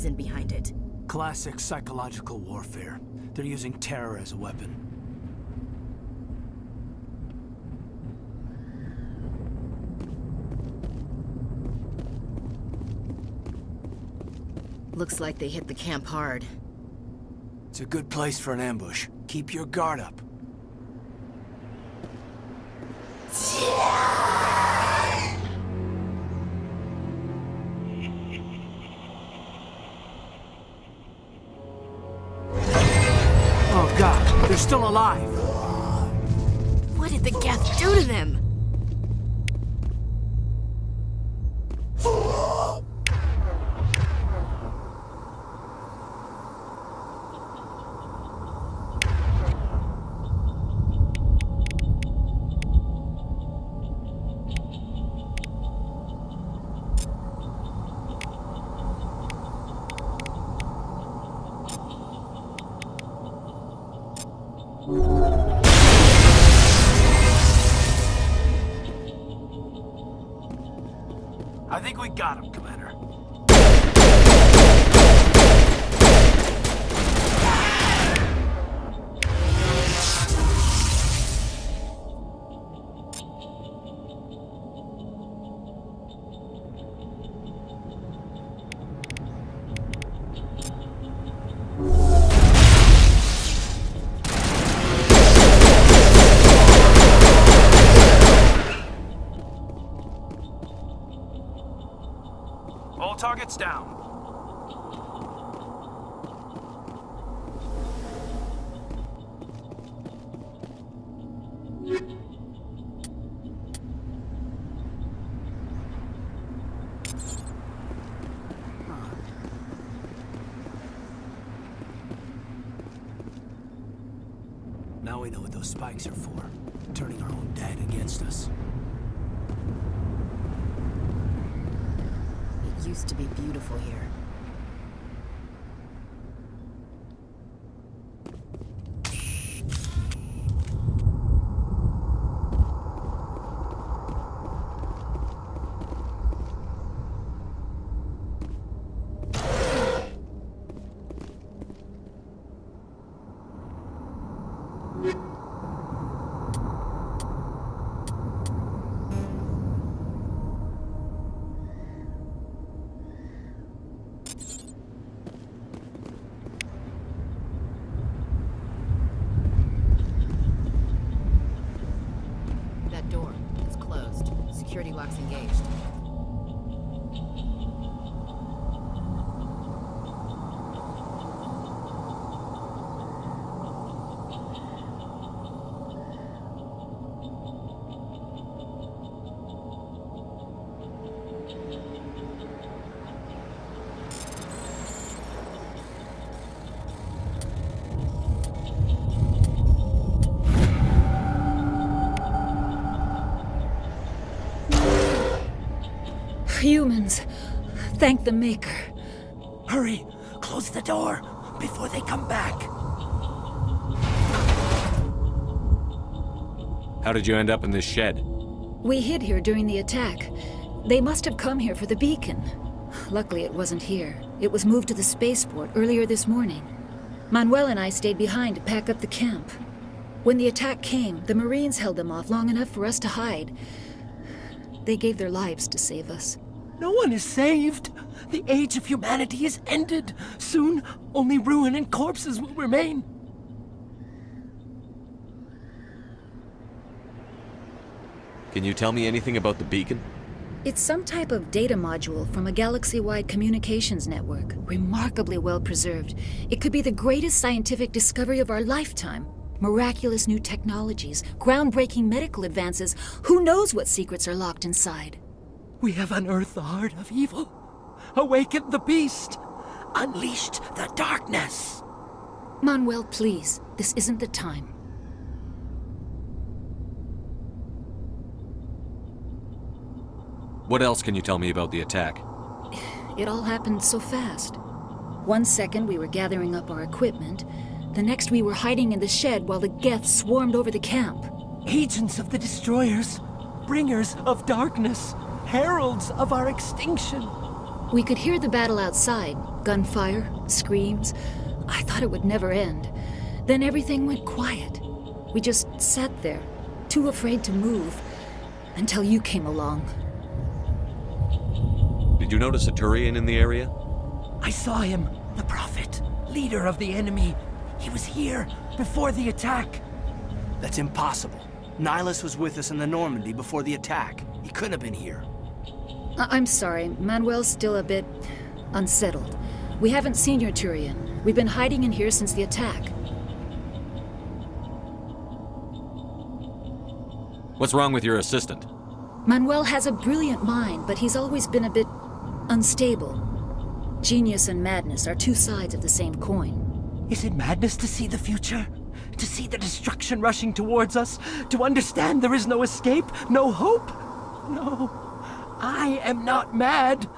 reason behind it. Classic psychological warfare. They're using terror as a weapon. Looks like they hit the camp hard. It's a good place for an ambush. Keep your guard up. Oh God, they're still alive! What did the Geth do to them? I think we got him, Commander. All targets down. Now we know what those spikes are for. Turning our own dead against us. It used to be beautiful here. Door. It's closed. Security lock's engaged. Humans. Thank the Maker. Hurry! Close the door before they come back. How did you end up in this shed? We hid here during the attack. They must have come here for the beacon. Luckily it wasn't here. It was moved to the spaceport earlier this morning. Manuel and I stayed behind to pack up the camp. When the attack came, the Marines held them off long enough for us to hide. They gave their lives to save us. No one is saved. The age of humanity is ended. Soon, only ruin and corpses will remain. Can you tell me anything about the beacon? It's some type of data module from a galaxy-wide communications network. Remarkably well preserved. It could be the greatest scientific discovery of our lifetime. Miraculous new technologies, groundbreaking medical advances. Who knows what secrets are locked inside? We have unearthed the heart of evil, awakened the beast, unleashed the darkness. Manuel, please. This isn't the time. What else can you tell me about the attack? It all happened so fast. One second we were gathering up our equipment. The next we were hiding in the shed while the Geth swarmed over the camp. Agents of the Destroyers, bringers of darkness, heralds of our extinction. We could hear the battle outside, Gunfire, screams. I thought it would never end. Then everything went quiet. We just sat there, too afraid to move, until you came along. Did you notice a Turian in the area? I saw him, the Prophet, leader of the enemy. He was here before the attack. That's impossible. Nihilus was with us in the Normandy before the attack. He couldn't have been here. I'm sorry, Manuel's still a bit unsettled. We haven't seen your Turian. We've been hiding in here since the attack. What's wrong with your assistant? Manuel has a brilliant mind, but he's always been a bit unstable. Genius and madness are two sides of the same coin. Is it madness to see the future? To see the destruction rushing towards us? To understand there is no escape? No hope? No. I am not mad.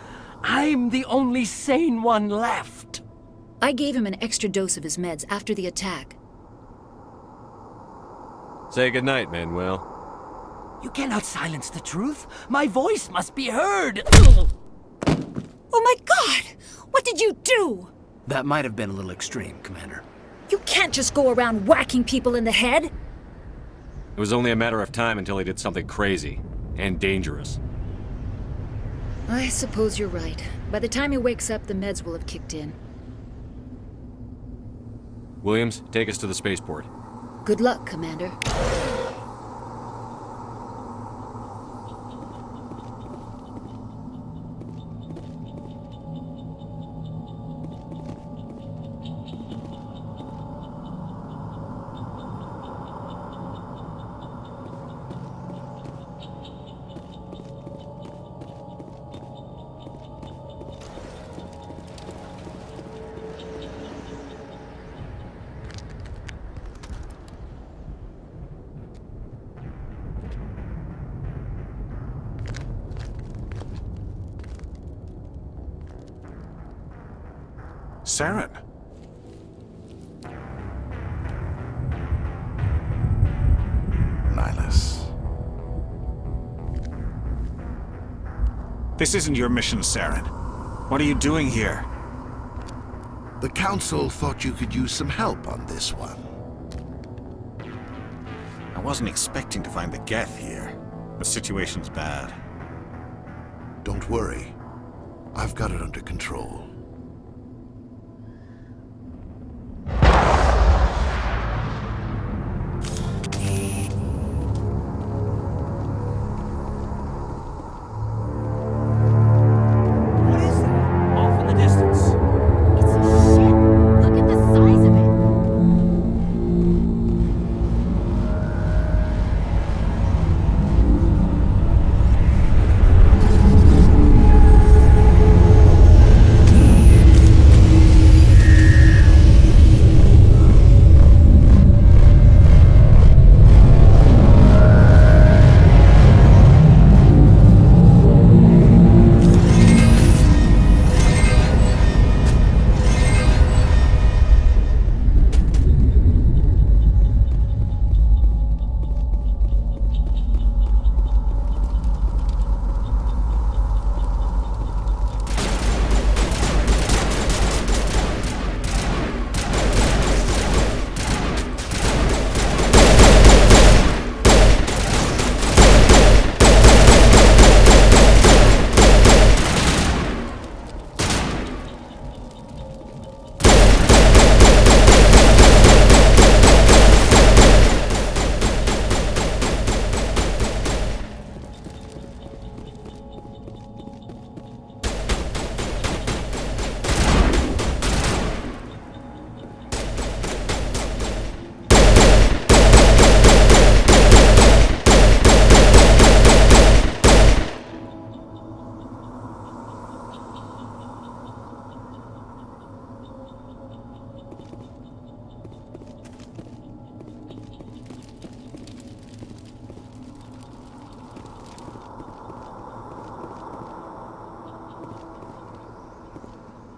I'm the only sane one left. I gave him an extra dose of his meds after the attack. Say goodnight, Manuel. You cannot silence the truth. My voice must be heard. Oh my God! What did you do? That might have been a little extreme, Commander. You can't just go around whacking people in the head. It was only a matter of time until he did something crazy and dangerous. I suppose you're right. By the time he wakes up, the meds will have kicked in. Williams, take us to the spaceport. Good luck, Commander. Saren. Nihilus. This isn't your mission, Saren. What are you doing here? The Council thought you could use some help on this one. I wasn't expecting to find the Geth here. The situation's bad. Don't worry. I've got it under control.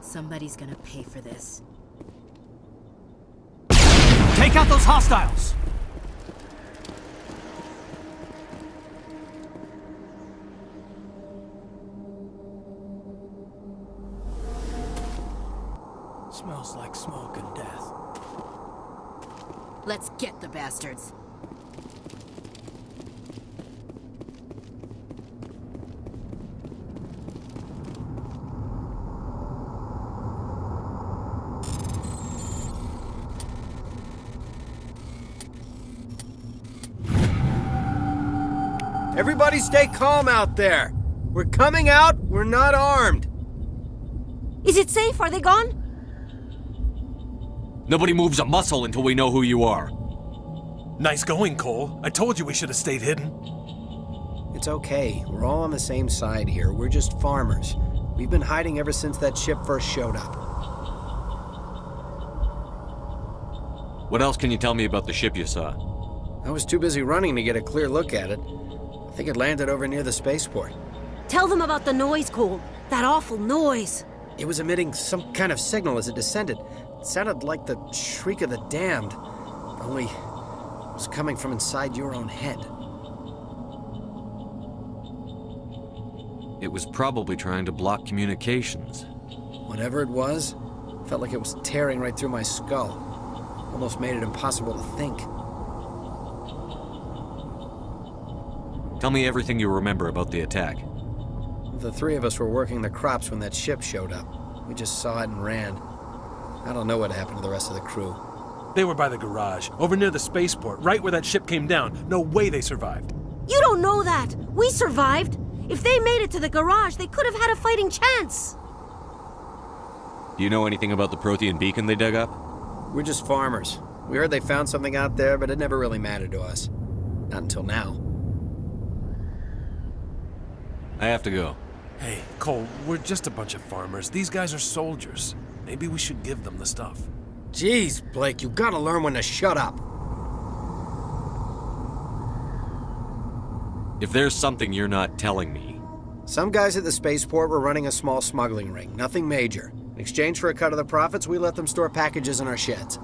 Somebody's gonna pay for this. Take out those hostiles! Let's get the bastards. Everybody stay calm out there. We're coming out, we're not armed. Is it safe? Are they gone? Nobody moves a muscle until we know who you are. Nice going, Cole. I told you we should have stayed hidden. It's okay. We're all on the same side here. We're just farmers. We've been hiding ever since that ship first showed up. What else can you tell me about the ship you saw? I was too busy running to get a clear look at it. I think it landed over near the spaceport. Tell them about the noise, Cole. That awful noise. It was emitting some kind of signal as it descended. It sounded like the shriek of the damned. Only it was coming from inside your own head. It was probably trying to block communications. Whatever it was, felt like it was tearing right through my skull. Almost made it impossible to think. Tell me everything you remember about the attack. The three of us were working the crops when that ship showed up. We just saw it and ran. I don't know what happened to the rest of the crew. They were by the garage, over near the spaceport, right where that ship came down. No way they survived. You don't know that. We survived. If they made it to the garage, they could have had a fighting chance. Do you know anything about the Prothean beacon they dug up? We're just farmers. We heard they found something out there, but it never really mattered to us. Not until now. I have to go. Hey, Cole, we're just a bunch of farmers. These guys are soldiers. Maybe we should give them the stuff. Jeez, Blake, you gotta learn when to shut up. If there's something you're not telling me... Some guys at the spaceport were running a small smuggling ring, nothing major. In exchange for a cut of the profits, we let them store packages in our sheds.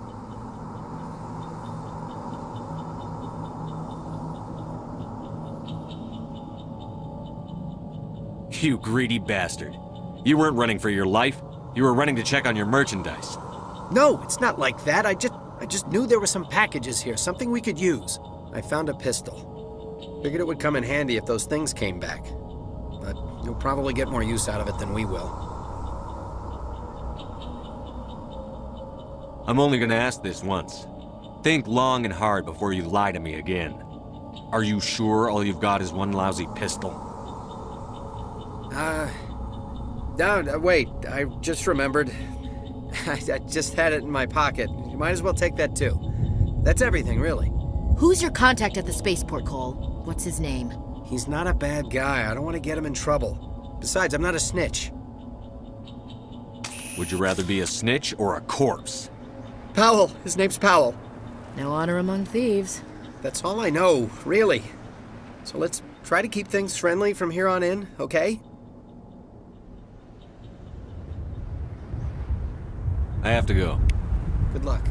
You greedy bastard. You weren't running for your life. You were running to check on your merchandise. No, it's not like that. I just knew there were some packages here, something we could use. I found a pistol. Figured it would come in handy if those things came back. But you'll probably get more use out of it than we will. I'm only gonna ask this once. Think long and hard before you lie to me again. Are you sure all you've got is one lousy pistol? No, wait, I just remembered. I just had it in my pocket. You might as well take that too. That's everything, really. Who's your contact at the spaceport, Cole? What's his name? He's not a bad guy. I don't want to get him in trouble. Besides, I'm not a snitch. Would you rather be a snitch or a corpse? Powell. His name's Powell. No honor among thieves. That's all I know, really. So let's try to keep things friendly from here on in, okay? I have to go. Good luck.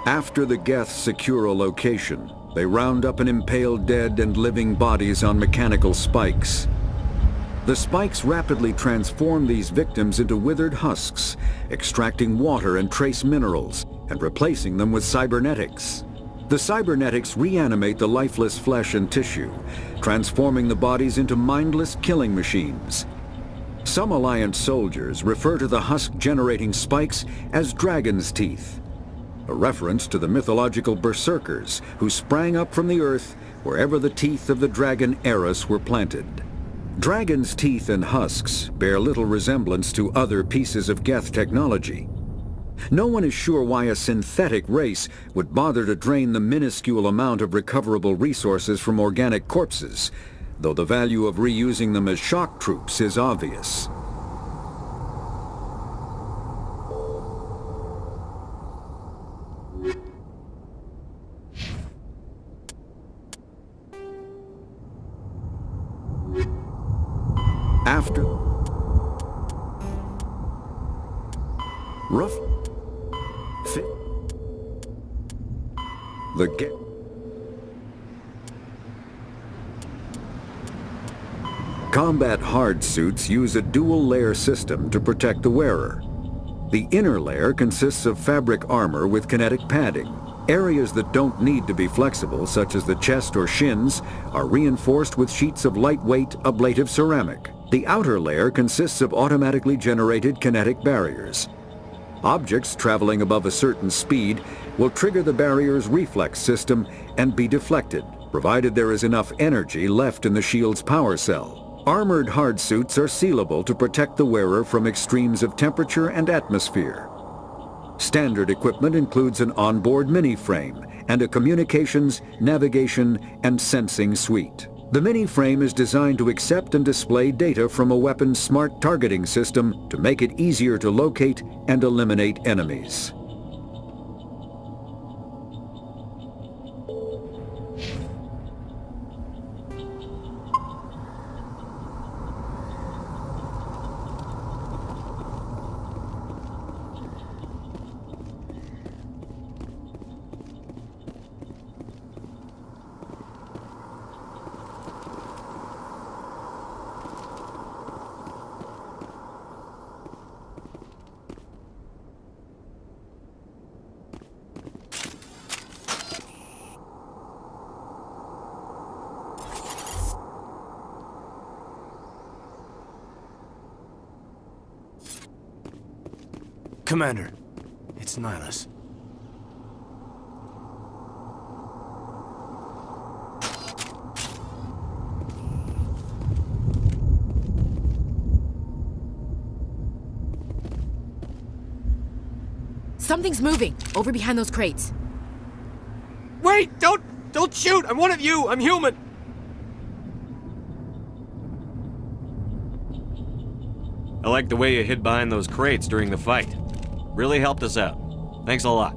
After the Geth secure a location, they round up and impale dead and living bodies on mechanical spikes. The spikes rapidly transform these victims into withered husks, extracting water and trace minerals, and replacing them with cybernetics. The cybernetics reanimate the lifeless flesh and tissue, transforming the bodies into mindless killing machines. Some Alliance soldiers refer to the husk-generating spikes as dragon's teeth, a reference to the mythological berserkers who sprang up from the earth wherever the teeth of the dragon Eris were planted. Dragon's teeth and husks bear little resemblance to other pieces of Geth technology. No one is sure why a synthetic race would bother to drain the minuscule amount of recoverable resources from organic corpses, though the value of reusing them as shock troops is obvious. After rough fit the get combat hard suits use a dual layer system to protect the wearer. The inner layer consists of fabric armor with kinetic padding. Areas that don't need to be flexible, such as the chest or shins, are reinforced with sheets of lightweight ablative ceramic. The outer layer consists of automatically generated kinetic barriers. Objects traveling above a certain speed will trigger the barrier's reflex system and be deflected, provided there is enough energy left in the shield's power cell. Armored hard suits are sealable to protect the wearer from extremes of temperature and atmosphere. Standard equipment includes an onboard mini-frame and a communications, navigation, and sensing suite. The mini-frame is designed to accept and display data from a weapon's smart targeting system to make it easier to locate and eliminate enemies. Commander, it's Nihilus. Something's moving, over behind those crates. Wait! Don't shoot! I'm one of you! I'm human! I like the way you hid behind those crates during the fight. Really helped us out. Thanks a lot.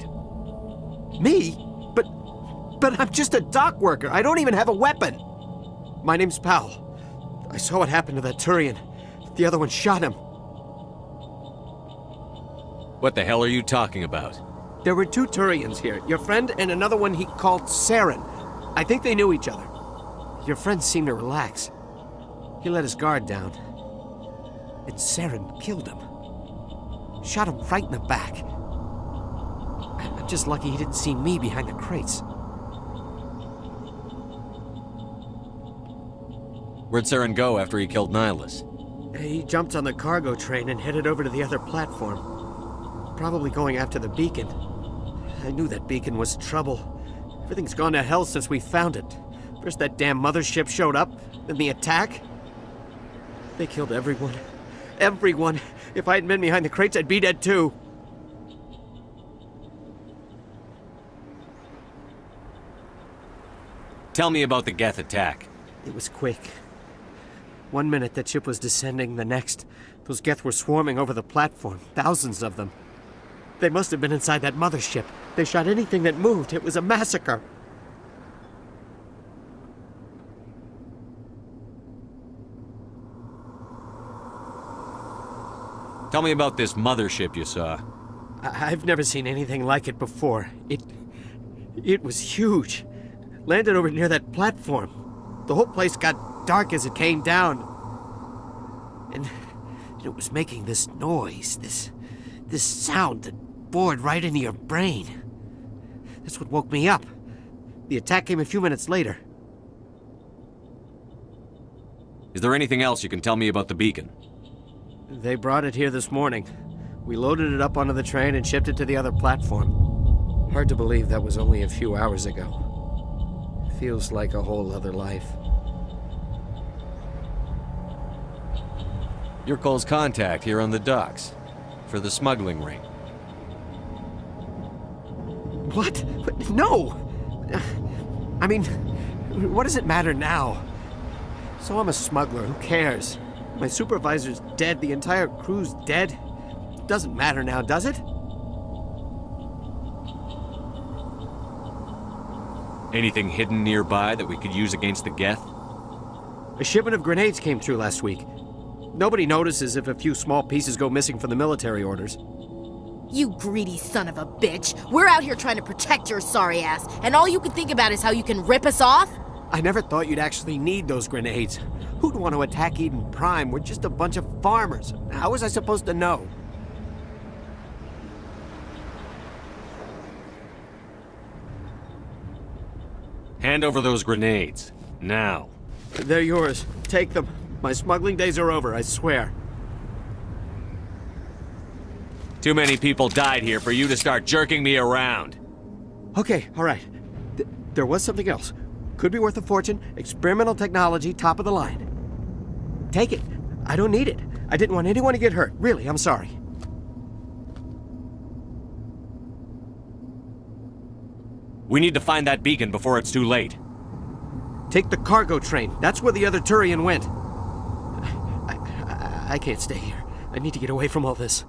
Me? But I'm just a dock worker. I don't even have a weapon. My name's Powell. I saw what happened to that Turian. The other one shot him. What the hell are you talking about? There were two Turians here. Your friend and another one he called Saren. I think they knew each other. Your friend seemed to relax. He let his guard down. And Saren killed him. Shot him right in the back. I'm just lucky he didn't see me behind the crates. Where'd Saren go after he killed Nihilus? He jumped on the cargo train and headed over to the other platform. Probably going after the beacon. I knew that beacon was trouble. Everything's gone to hell since we found it. First that damn mothership showed up, then the attack. They killed everyone. Everyone! If I hadn't been behind the crates, I'd be dead too. Tell me about the Geth attack. It was quick. 1 minute that ship was descending, the next, those Geth were swarming over the platform, thousands of them. They must have been inside that mothership. They shot anything that moved. It was a massacre. Tell me about this mothership you saw. I've never seen anything like it before. It was huge. Landed over near that platform. The whole place got dark as it came down. And it was making this noise, this sound that bored right into your brain. That's what woke me up. The attack came a few minutes later. Is there anything else you can tell me about the beacon? They brought it here this morning. We loaded it up onto the train and shipped it to the other platform. Hard to believe that was only a few hours ago. Feels like a whole other life. You're Cole's contact here on the docks for the smuggling ring. What? No! I mean, what does it matter now? So I'm a smuggler, who cares? My supervisor's dead, the entire crew's dead. Doesn't matter now, does it? Anything hidden nearby that we could use against the Geth? A shipment of grenades came through last week. Nobody notices if a few small pieces go missing from the military orders. You greedy son of a bitch. We're out here trying to protect your sorry ass, and all you can think about is how you can rip us off? I never thought you'd actually need those grenades. Who'd want to attack Eden Prime? We're just a bunch of farmers. How was I supposed to know? Hand over those grenades. Now. They're yours. Take them. My smuggling days are over, I swear. Too many people died here for you to start jerking me around. Okay, all right. There was something else. Could be worth a fortune. Experimental technology, top of the line. Take it. I don't need it. I didn't want anyone to get hurt. Really, I'm sorry. We need to find that beacon before it's too late. Take the cargo train. That's where the other Turian went. I can't stay here. I need to get away from all this.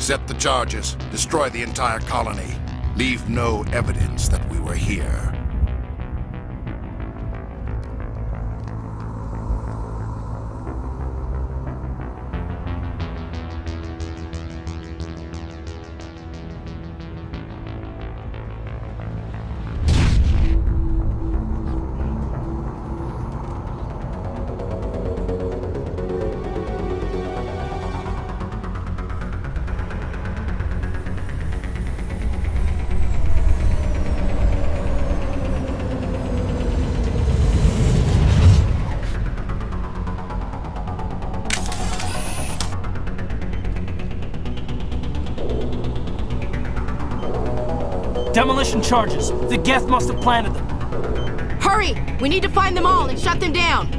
Set the charges. Destroy the entire colony. Leave no evidence that we were here. Demolition charges. The Geth must have planted them. Hurry! We need to find them all and shut them down.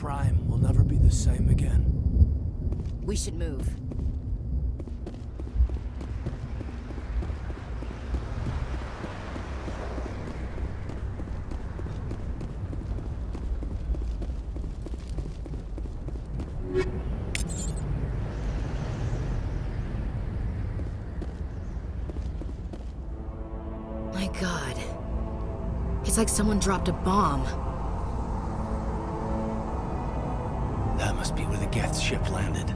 Prime will never be the same again. We should move. My God. It's like someone dropped a bomb. That must be where the Geth ship landed.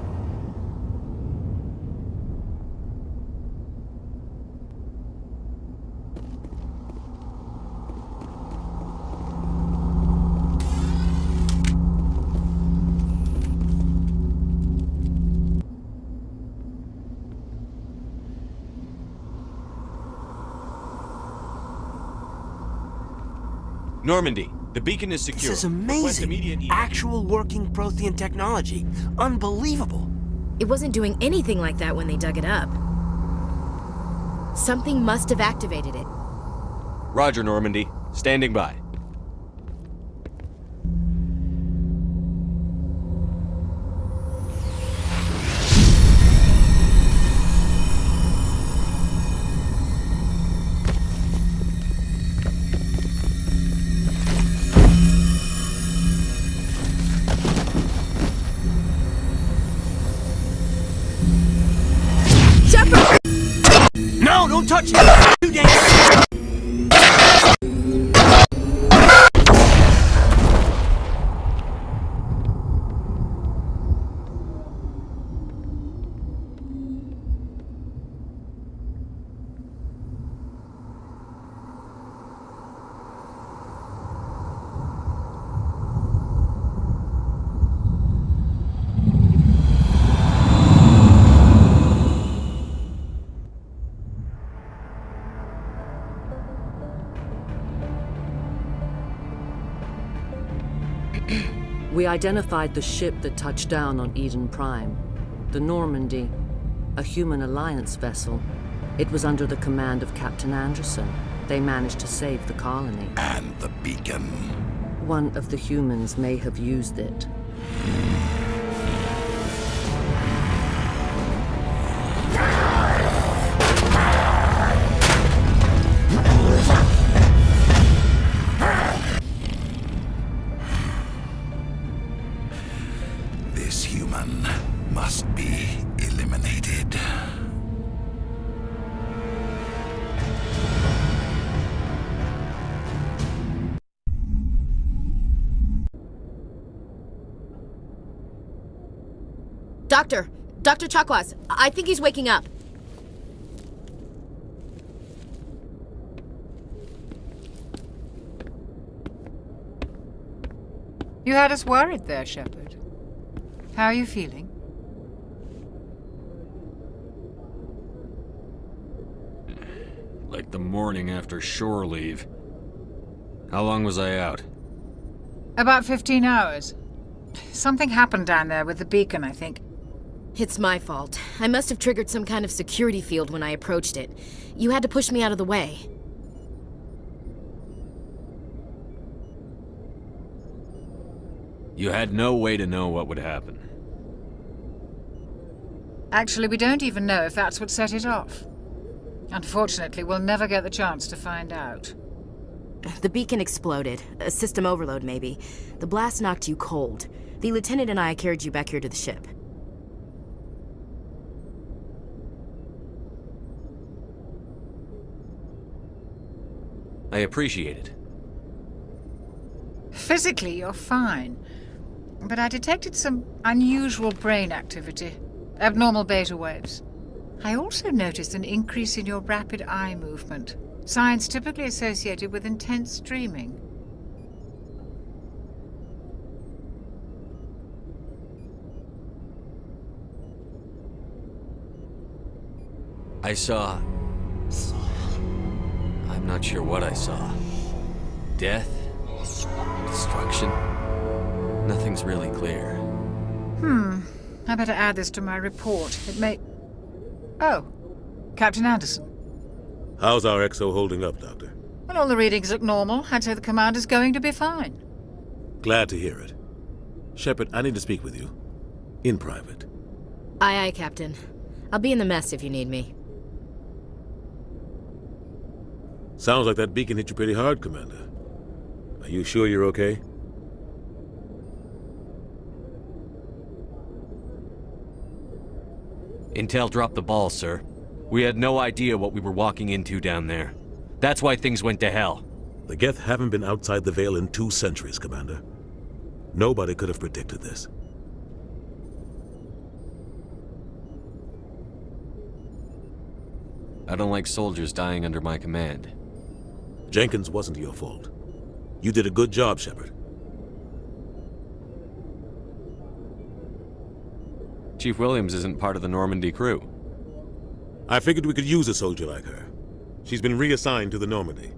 Normandy, the beacon is secure. This is amazing. Actual working Prothean technology. Unbelievable. It wasn't doing anything like that when they dug it up. Something must have activated it. Roger, Normandy. Standing by. No, don't touch it! Too dangerous! We identified the ship that touched down on Eden Prime. The Normandy, a human alliance vessel. It was under the command of Captain Anderson. They managed to save the colony. And the beacon. One of the humans may have used it. This human must be eliminated. Dr. Chakwas, I think he's waking up. You had us worried there, Shepard. How are you feeling? Like the morning after shore leave. How long was I out? About 15 hours. Something happened down there with the beacon, I think. It's my fault. I must have triggered some kind of security field when I approached it. You had to push me out of the way. You had no way to know what would happen. Actually, we don't even know if that's what set it off. Unfortunately, we'll never get the chance to find out. The beacon exploded. A system overload, maybe. The blast knocked you cold. The lieutenant and I carried you back here to the ship. I appreciate it. Physically, you're fine. But I detected some unusual brain activity. Abnormal beta waves. I also noticed an increase in your rapid eye movement. Signs typically associated with intense dreaming. I saw... I'm not sure what I saw. Death? Destruction? Nothing's really clear. I better add this to my report. It may... Oh, Captain Anderson. How's our XO holding up, Doctor? Well, all the readings look normal. I'd say the commander's going to be fine. Glad to hear it. Shepard, I need to speak with you. In private. Aye, aye, Captain. I'll be in the mess if you need me. Sounds like that beacon hit you pretty hard, Commander. Are you sure you're okay? Intel dropped the ball, sir. We had no idea what we were walking into down there. That's why things went to hell. The Geth haven't been outside the Veil in 2 centuries, Commander. Nobody could have predicted this. I don't like soldiers dying under my command. Jenkins wasn't your fault. You did a good job, Shepard. Chief Williams isn't part of the Normandy crew. I figured we could use a soldier like her. She's been reassigned to the Normandy.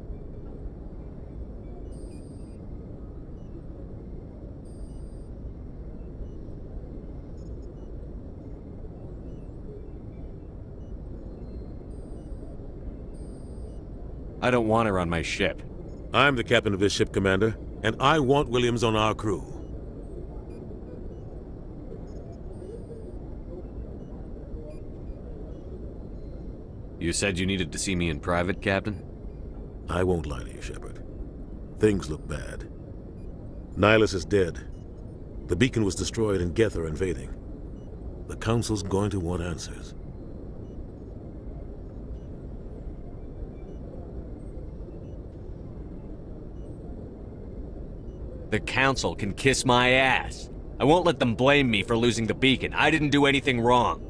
I don't want her on my ship. I'm the captain of this ship, Commander, and I want Williams on our crew. You said you needed to see me in private, Captain? I won't lie to you, Shepard. Things look bad. Nihilus is dead. The beacon was destroyed and Geth are invading. The Council's going to want answers. The Council can kiss my ass. I won't let them blame me for losing the beacon. I didn't do anything wrong.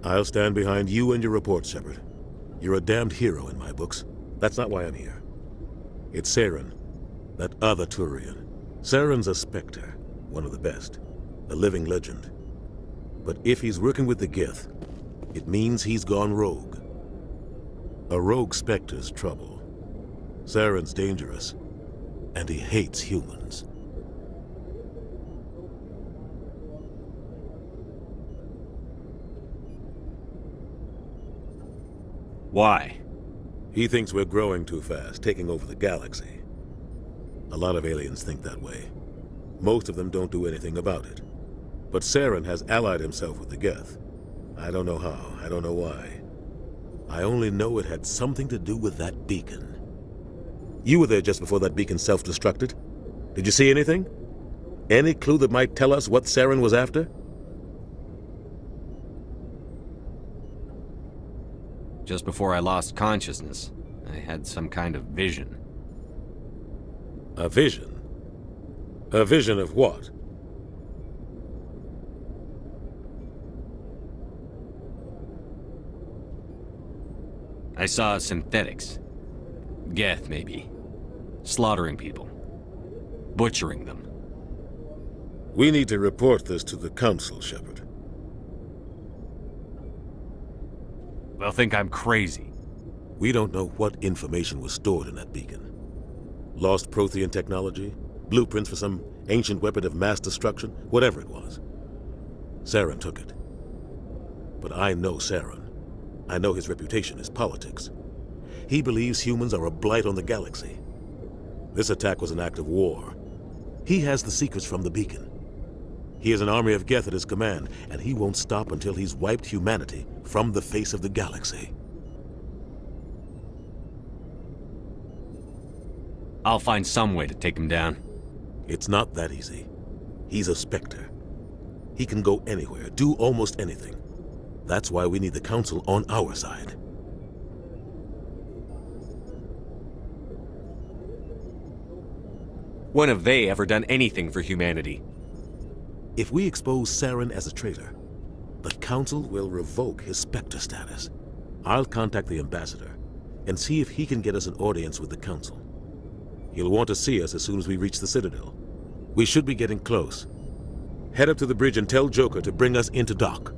I'll stand behind you and your report, Shepard. You're a damned hero in my books. That's not why I'm here. It's Saren, that other Turian. Saren's a Spectre, one of the best, a living legend. But if he's working with the Geth, it means he's gone rogue. A rogue Spectre's trouble. Saren's dangerous, and he hates humans. Why? He thinks we're growing too fast, taking over the galaxy. A lot of aliens think that way. Most of them don't do anything about it. But Saren has allied himself with the Geth. I don't know how, I don't know why. I only know it had something to do with that beacon. You were there just before that beacon self-destructed. Did you see anything? Any clue that might tell us what Saren was after? Just before I lost consciousness, I had some kind of vision. A vision? A vision of what? I saw synthetics. Geth, maybe. Slaughtering people. Butchering them. We need to report this to the Council, Shepard. They'll think I'm crazy. We don't know what information was stored in that beacon. Lost Prothean technology? Blueprints for some ancient weapon of mass destruction? Whatever it was. Saren took it. But I know Saren. I know his reputation is politics. He believes humans are a blight on the galaxy. This attack was an act of war. He has the secrets from the beacon. He has an army of Geth at his command, and he won't stop until he's wiped humanity from the face of the galaxy. I'll find some way to take him down. It's not that easy. He's a Spectre. He can go anywhere, do almost anything. That's why we need the Council on our side. When have they ever done anything for humanity? If we expose Saren as a traitor, the Council will revoke his Spectre status. I'll contact the Ambassador and see if he can get us an audience with the Council. He'll want to see us as soon as we reach the Citadel. We should be getting close. Head up to the bridge and tell Joker to bring us into dock.